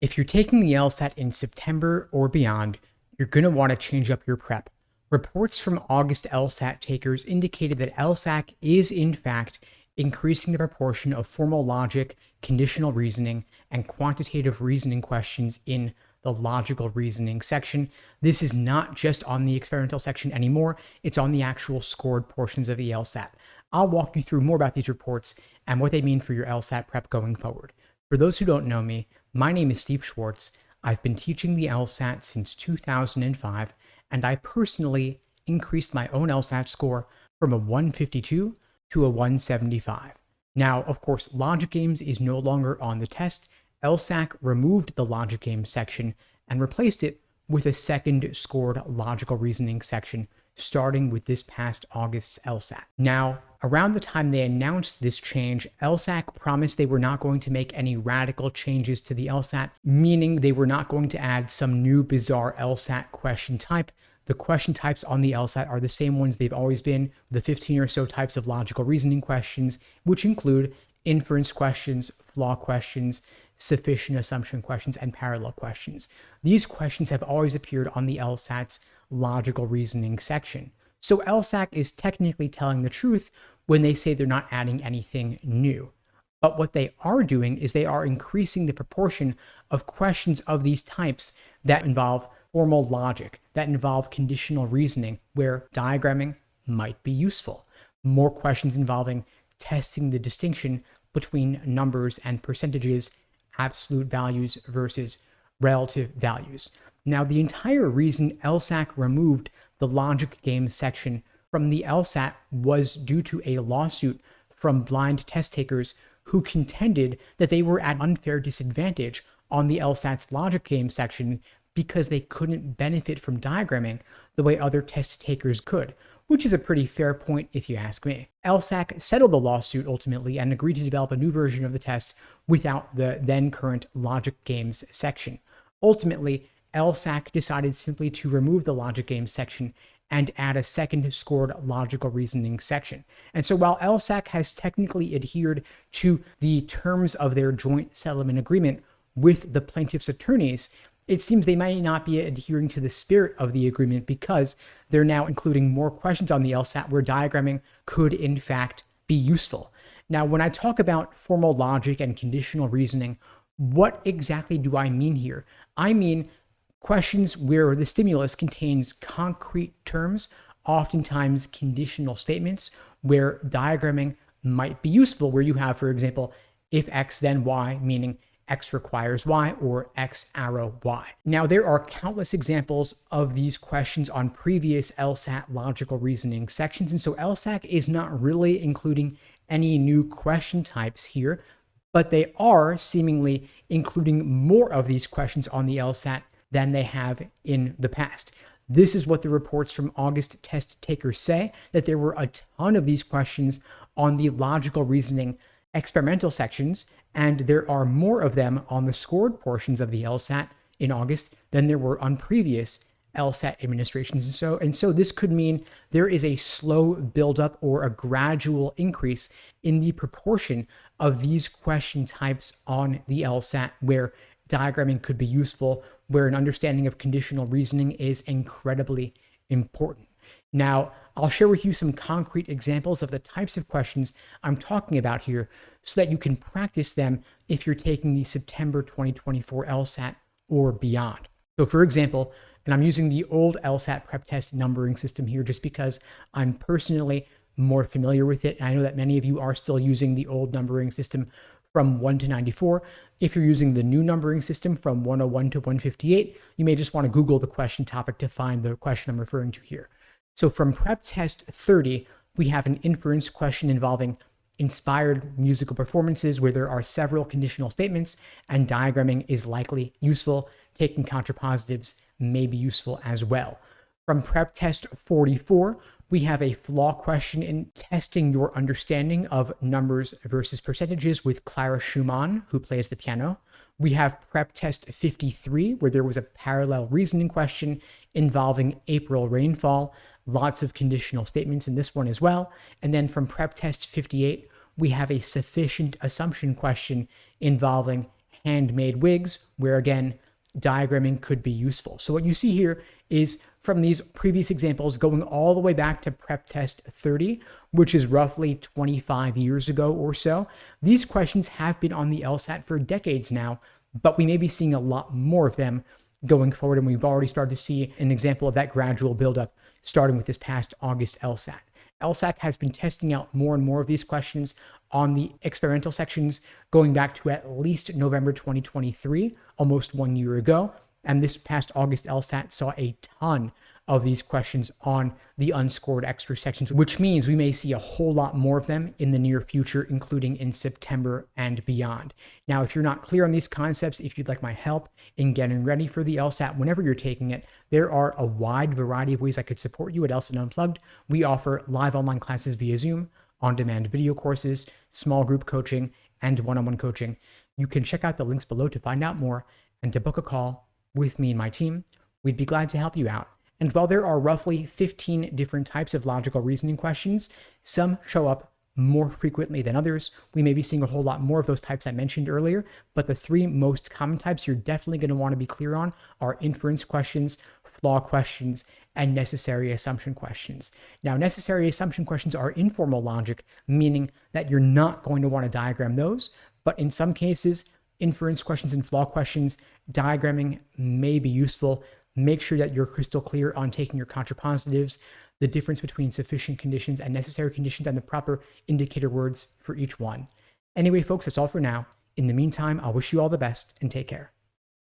If you're taking the LSAT in September or beyond, you're going to want to change up your prep. Reports from August LSAT takers indicated that LSAC is, in fact, increasing the proportion of formal logic, conditional reasoning, and quantitative reasoning questions in the logical reasoning section. This is not just on the experimental section anymore, it's on the actual scored portions of the LSAT. I'll walk you through more about these reports and what they mean for your LSAT prep going forward. For those who don't know me, my name is Steve Schwartz. I've been teaching the LSAT since 2005, and I personally increased my own LSAT score from a 152 to a 175. Now, of course, logic games is no longer on the test. LSAC removed the logic game section and replaced it with a second scored logical reasoning section, starting with this past August's LSAT. Now, around the time they announced this change, LSAC promised they were not going to make any radical changes to the LSAT, meaning they were not going to add some new bizarre LSAT question type. The question types on the LSAT are the same ones they've always been, the 15 or so types of logical reasoning questions, which include inference questions, flaw questions, sufficient assumption questions, and parallel questions. These questions have always appeared on the LSAT's logical reasoning section. So LSAC is technically telling the truth when they say they're not adding anything new. But what they are doing is they are increasing the proportion of questions of these types that involve formal logic, that involve conditional reasoning, where diagramming might be useful. More questions involving testing the distinction between numbers and percentages, absolute values versus relative values. Now, the entire reason LSAC removed the logic game section from the LSAT was due to a lawsuit from blind test takers who contended that they were at unfair disadvantage on the LSAT's logic game section because they couldn't benefit from diagramming the way other test takers could, which is a pretty fair point if you ask me. LSAC settled the lawsuit ultimately and agreed to develop a new version of the test without the then current logic games section. Ultimately, LSAC decided simply to remove the logic games section and add a second scored logical reasoning section. And so while LSAC has technically adhered to the terms of their joint settlement agreement with the plaintiff's attorneys, it seems they might not be adhering to the spirit of the agreement because they're now including more questions on the LSAT where diagramming could in fact be useful. Now, when I talk about formal logic and conditional reasoning, what exactly do I mean here? I mean questions where the stimulus contains concrete terms, oftentimes conditional statements, where diagramming might be useful, where you have, for example, if X then Y, meaning X requires Y or X arrow Y. Now, there are countless examples of these questions on previous LSAT logical reasoning sections, and so LSAC is not really including any new question types here, but they are seemingly including more of these questions on the LSAT than they have in the past. This is what the reports from August test takers say, that there were a ton of these questions on the logical reasoning experimental sections, and there are more of them on the scored portions of the LSAT in August than there were on previous LSAT administrations. And so this could mean there is a slow buildup or a gradual increase in the proportion of these question types on the LSAT where diagramming could be useful, where an understanding of conditional reasoning is incredibly important. Now, I'll share with you some concrete examples of the types of questions I'm talking about here so that you can practice them if you're taking the September 2024 LSAT or beyond. So for example, and I'm using the old LSAT prep test numbering system here just because I'm personally more familiar with it. And I know that many of you are still using the old numbering system from 1 to 94. If you're using the new numbering system from 101 to 158, you may just want to Google the question topic to find the question I'm referring to here. So from prep test 30, we have an inference question involving inspired musical performances where there are several conditional statements and diagramming is likely useful. Taking contrapositives may be useful as well. From prep test 44, we have a flaw question in testing your understanding of numbers versus percentages with Clara Schumann, who plays the piano. We have prep test 53, where there was a parallel reasoning question involving April rainfall. Lots of conditional statements in this one as well. And then from prep test 58, we have a sufficient assumption question involving handmade wigs, where again, diagramming could be useful. So what you see here is from these previous examples going all the way back to prep test 30, which is roughly 25 years ago or so. These questions have been on the LSAT for decades now, but we may be seeing a lot more of them going forward. And we've already started to see an example of that gradual buildup starting with this past August LSAT. LSAC has been testing out more and more of these questions on the experimental sections going back to at least November 2023, almost 1 year ago. And this past August LSAT saw a ton of these questions on the unscored extra sections, which means we may see a whole lot more of them in the near future, including in September and beyond. Now, if you're not clear on these concepts, if you'd like my help in getting ready for the LSAT whenever you're taking it, there are a wide variety of ways I could support you at LSAT Unplugged. We offer live online classes via Zoom, on-demand video courses, small group coaching, and one-on-one coaching. You can check out the links below to find out more and to book a call with me and my team. We'd be glad to help you out. And while there are roughly 15 different types of logical reasoning questions, some show up more frequently than others. We may be seeing a whole lot more of those types I mentioned earlier, but the three most common types you're definitely going to want to be clear on are inference questions, flaw questions, and necessary assumption questions. Now, necessary assumption questions are informal logic, meaning that you're not going to want to diagram those, but in some cases, inference questions and flaw questions, diagramming may be useful. Make sure that you're crystal clear on taking your contrapositives, the difference between sufficient conditions and necessary conditions, and the proper indicator words for each one. Anyway, folks, that's all for now. In the meantime, I'll wish you all the best and take care.